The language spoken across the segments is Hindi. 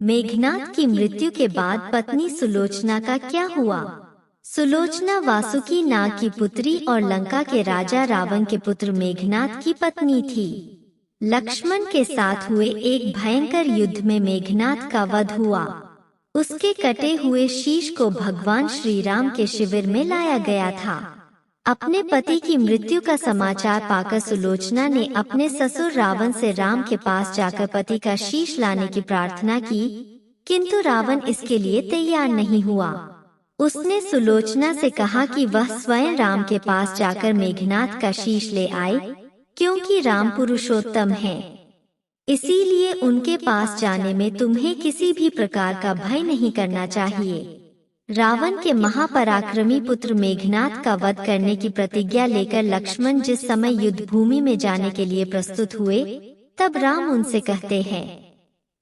मेघनाद की मृत्यु के बाद पत्नी सुलोचना का क्या हुआ? सुलोचना वासुकी नाग की पुत्री और लंका के राजा रावण के पुत्र मेघनाद की पत्नी थी। लक्ष्मण के साथ हुए एक भयंकर युद्ध में मेघनाद का वध हुआ। उसके कटे हुए शीश को भगवान श्री राम के शिविर में लाया गया था। अपने पति की मृत्यु का समाचार पाकर सुलोचना ने अपने ससुर रावण से राम के पास जाकर पति का शीश लाने की प्रार्थना की, किंतु रावण इसके लिए तैयार नहीं हुआ। उसने सुलोचना से कहा कि वह स्वयं राम के पास जाकर मेघनाद का शीश ले आए, क्योंकि राम पुरुषोत्तम है, इसीलिए उनके पास जाने में तुम्हें किसी भी प्रकार का भय नहीं करना चाहिए। रावण के महापराक्रमी पुत्र मेघनाद का वध करने की प्रतिज्ञा लेकर लक्ष्मण जिस समय युद्ध भूमि में जाने के लिए प्रस्तुत हुए, तब राम उनसे कहते हैं,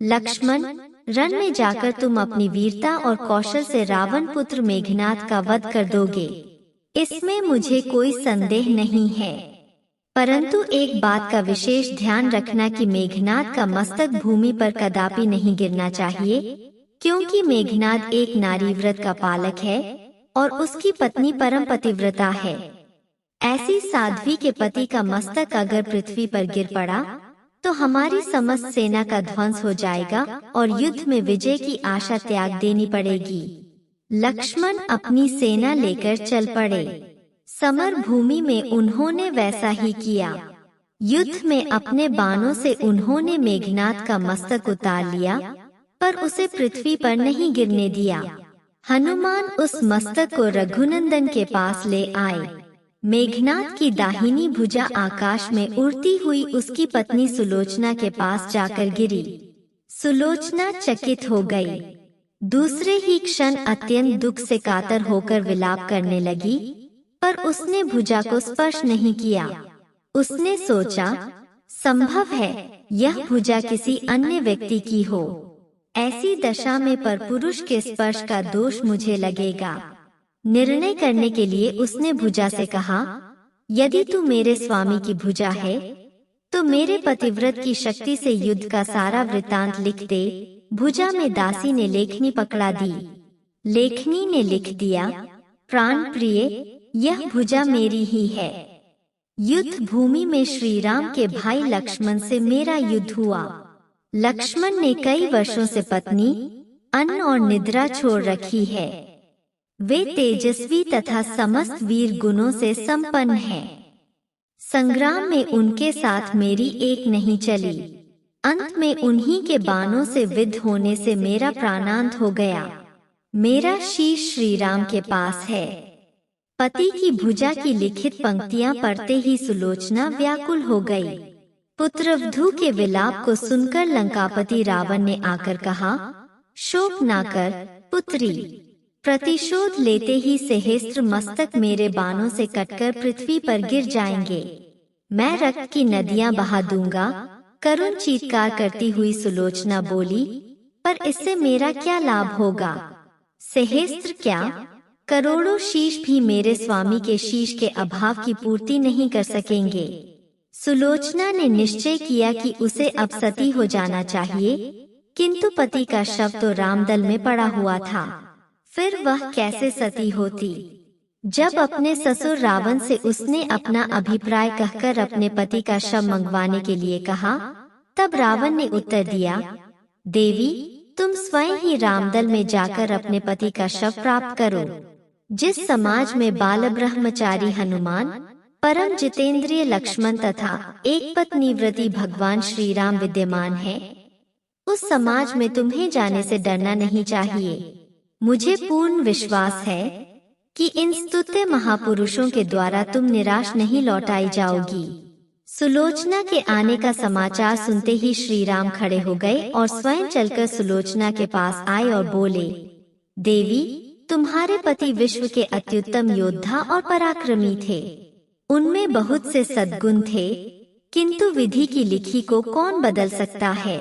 लक्ष्मण, रण में जाकर तुम अपनी वीरता और कौशल से रावण पुत्र मेघनाद का वध कर दोगे, इसमें मुझे कोई संदेह नहीं है। परंतु एक बात का विशेष ध्यान रखना कि मेघनाद का मस्तक भूमि पर कदापि नहीं गिरना चाहिए, क्योंकि मेघनाद एक नारी व्रत का पालक है और उसकी पत्नी परम पतिव्रता है। ऐसी साध्वी के पति का मस्तक अगर पृथ्वी पर गिर पड़ा तो हमारी समस्त सेना का ध्वंस हो जाएगा और युद्ध में विजय की आशा त्याग देनी पड़ेगी। लक्ष्मण अपनी सेना लेकर चल पड़े। समर भूमि में उन्होंने वैसा ही किया। युद्ध में अपने बाणों से उन्होंने मेघनाद का मस्तक उतार लिया, पर उसे पृथ्वी पर नहीं गिरने दिया। हनुमान उस मस्तक को रघुनंदन के पास ले आए। मेघनाद की दाहिनी भुजा आकाश में उड़ती हुई उसकी पत्नी सुलोचना के पास जाकर गिरी। सुलोचना चकित हो गई। दूसरे ही क्षण अत्यंत दुख से कातर होकर विलाप करने लगी, पर उसने भुजा को स्पर्श नहीं किया। उसने सोचा, संभव है यह भुजा किसी अन्य व्यक्ति की हो। ऐसी दशा में परपुरुष के स्पर्श का दोष मुझे लगेगा। निर्णय करने के लिए उसने भुजा से कहा, यदि तू मेरे स्वामी की भुजा है तो मेरे पतिव्रत की शक्ति से युद्ध का सारा वृतांत लिख दे। भुजा में दासी ने लेखनी पकड़ा दी। लेखनी ने लिख दिया, प्राण प्रिय, यह भुजा मेरी ही है। युद्ध भूमि में श्री राम के भाई लक्ष्मण से मेरा युद्ध हुआ। लक्ष्मण ने कई वर्षों से पत्नी, अन्न और निद्रा छोड़ रखी है। वे तेजस्वी तथा समस्त वीर गुणों से संपन्न हैं। संग्राम में उनके साथ मेरी एक नहीं चली। अंत में उन्हीं के बाणों से विद्ध होने से मेरा प्राणांत हो गया। मेरा शीश श्री राम के पास है। पति की भुजा की लिखित पंक्तियां पढ़ते ही सुलोचना व्याकुल हो गई। पुत्रवधू के विलाप को सुनकर लंकापति रावण ने आकर कहा, शोक ना कर पुत्री, प्रतिशोध लेते ही सहस्त्र मस्तक मेरे बाणों से कटकर पृथ्वी पर गिर जाएंगे। मैं रक्त की नदियां बहा दूंगा। करुण चीत्कार करती हुई सुलोचना बोली, पर इससे मेरा क्या लाभ होगा? सहस्त्र क्या, करोड़ों शीश भी मेरे स्वामी के शीश के अभाव की पूर्ति नहीं कर सकेंगे। सुलोचना ने निश्चय किया कि उसे अब सती हो जाना चाहिए, किंतु पति का शव तो रामदल में पड़ा हुआ था, फिर वह कैसे सती होती? जब अपने ससुर रावण से उसने अपना अभिप्राय कहकर अपने पति का शव मंगवाने के लिए कहा, तब रावण ने उत्तर दिया, देवी, तुम स्वयं ही रामदल में जाकर अपने पति का शव प्राप्त करो। जिस समाज में बाल ब्रह्मचारी हनुमान, परम जितेंद्रिय लक्ष्मण तथा एक पत्नी व्रती भगवान श्री राम विद्यमान है, उस समाज में तुम्हें जाने से डरना नहीं चाहिए। मुझे पूर्ण विश्वास है कि इन स्तुत्य महापुरुषों के द्वारा तुम निराश नहीं लौटाई जाओगी। सुलोचना के आने का समाचार सुनते ही श्री राम खड़े हो गए और स्वयं चलकर सुलोचना के पास आए और बोले, देवी, तुम्हारे पति विश्व के अत्युत्तम योद्धा और पराक्रमी थे। उनमें बहुत से सद्गुण थे, किंतु विधि की लिखी को कौन बदल सकता है?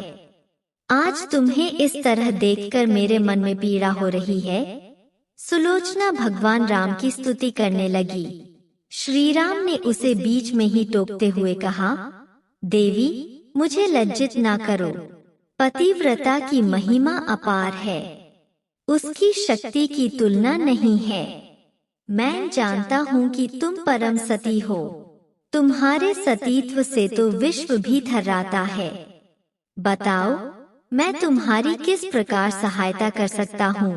आज तुम्हें इस तरह देखकर मेरे मन में पीड़ा हो रही है। सुलोचना भगवान राम की स्तुति करने लगी। श्री राम ने उसे बीच में ही टोकते हुए कहा, देवी, मुझे लज्जित ना करो। पतिव्रता की महिमा अपार है, उसकी शक्ति की तुलना नहीं है। मैं जानता हूँ कि तुम परम सती हो, तुम्हारे सतीत्व से तो विश्व भी थर्राता है। बताओ, मैं तुम्हारी किस प्रकार सहायता कर सकता हूँ?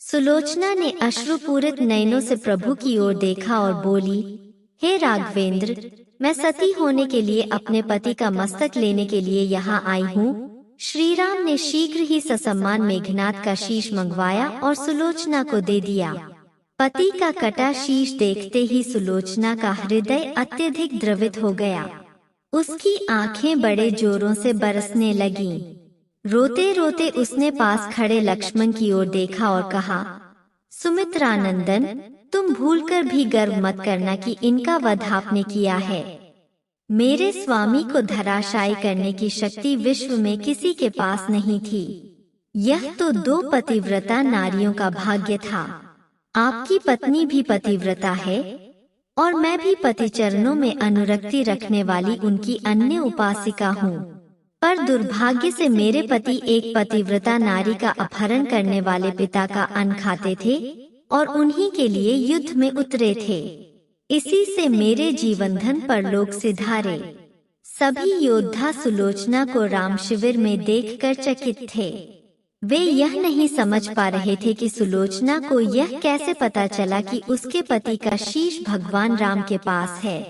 सुलोचना ने अश्रुपूरित नयनों से प्रभु की ओर देखा और बोली, हे राघवेंद्र, मैं सती होने के लिए अपने पति का मस्तक लेने के लिए यहाँ आई हूँ। श्री राम ने शीघ्र ही ससम्मान मेघनाद का शीश मंगवाया और सुलोचना को दे दिया। पति का कटा शीश देखते ही सुलोचना का हृदय अत्यधिक द्रवित हो गया। उसकी आंखें बड़े जोरों से बरसने लगीं। रोते रोते उसने पास खड़े लक्ष्मण की ओर देखा और कहा, सुमित्रानंदन, तुम भूलकर भी गर्व मत करना कि इनका वध आपने किया है। मेरे स्वामी को धराशायी करने की शक्ति विश्व में किसी के पास नहीं थी। यह तो 2 पतिव्रता नारियों का भाग्य था। आपकी पत्नी भी पतिव्रता है और मैं भी पति चरणों में अनुरक्ति रखने वाली उनकी अन्य उपासिका हूँ। पर दुर्भाग्य से मेरे पति एक पतिव्रता नारी का अपहरण करने वाले पिता का अन्न खाते थे और उन्हीं के लिए युद्ध में उतरे थे। इसी से मेरे जीवन धन परलोक सिधारे। सभी योद्धा सुलोचना को राम शिविर में देखकर चकित थे। वे यह नहीं समझ पा रहे थे कि सुलोचना को यह कैसे पता चला कि उसके पति का शीश भगवान राम के पास है।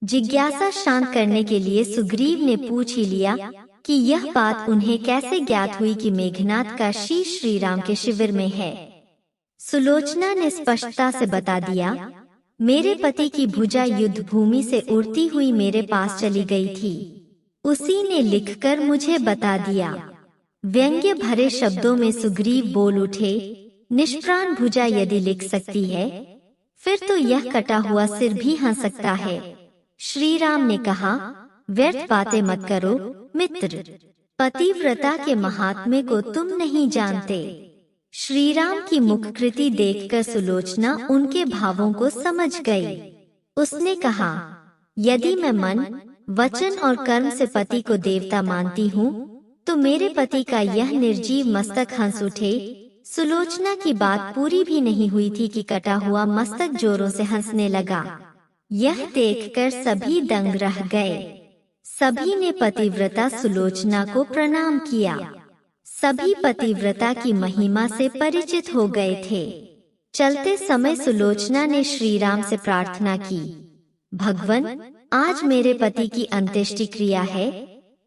जिज्ञासा शांत करने के लिए सुग्रीव ने पूछ ही लिया कि यह बात उन्हें कैसे ज्ञात हुई कि मेघनाद का शीश श्री राम के शिविर में है। सुलोचना ने स्पष्टता से बता दिया, मेरे पति की भुजा युद्ध भूमि से उड़ती हुई मेरे पास चली गई थी। उसी ने लिखकर मुझे बता दिया। व्यंग्य भरे शब्दों में सुग्रीव बोल उठे, निष्प्राण भुजा यदि लिख सकती है, फिर तो यह कटा हुआ सिर भी हंस सकता है। श्री राम ने कहा, व्यर्थ बातें मत करो मित्र, पतिव्रता के महात्म्य को तुम नहीं जानते। श्री राम की मुखकृति देखकर सुलोचना उनके भावों को समझ गई। उसने कहा, यदि मैं मन, वचन और कर्म से पति को देवता मानती हूँ, तो मेरे पति का यह निर्जीव मस्तक हंस उठे। सुलोचना की बात पूरी भी नहीं हुई थी कि कटा हुआ मस्तक जोरों से हंसने लगा। यह देखकर सभी दंग रह गए। सभी ने पतिव्रता सुलोचना को प्रणाम किया। सभी पतिव्रता की महिमा से परिचित हो गए थे। चलते समय सुलोचना ने श्री राम से प्रार्थना की, भगवन, आज मेरे पति की अंत्येष्टि क्रिया है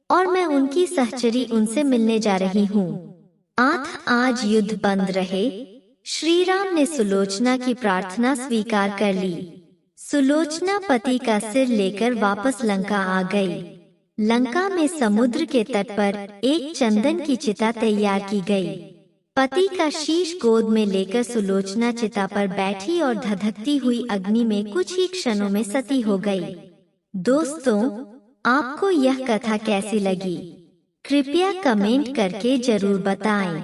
और मैं उनकी सहचरी उनसे मिलने जा रही हूँ। आज युद्ध बंद रहे। श्री राम ने सुलोचना की प्रार्थना स्वीकार कर ली। सुलोचना पति का सिर लेकर वापस लंका आ गई। लंका में समुद्र के तट पर एक चंदन की चिता तैयार की गई। पति का शीश गोद में लेकर सुलोचना चिता पर बैठी और धधकती हुई अग्नि में कुछ ही क्षणों में सती हो गई। दोस्तों, आपको यह कथा कैसी लगी? कृपया कमेंट करके जरूर बताएं।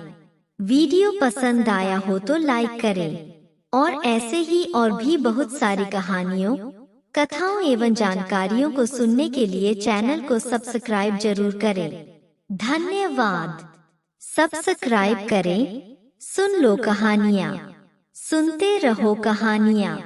वीडियो पसंद आया हो तो लाइक करें और ऐसे ही और भी बहुत सारी कहानियों, कथाओं एवं जानकारियों को सुनने के लिए चैनल को सब्सक्राइब जरूर करें। धन्यवाद। सब्सक्राइब करें। सुन लो कहानियाँ, सुनते रहो कहानियाँ।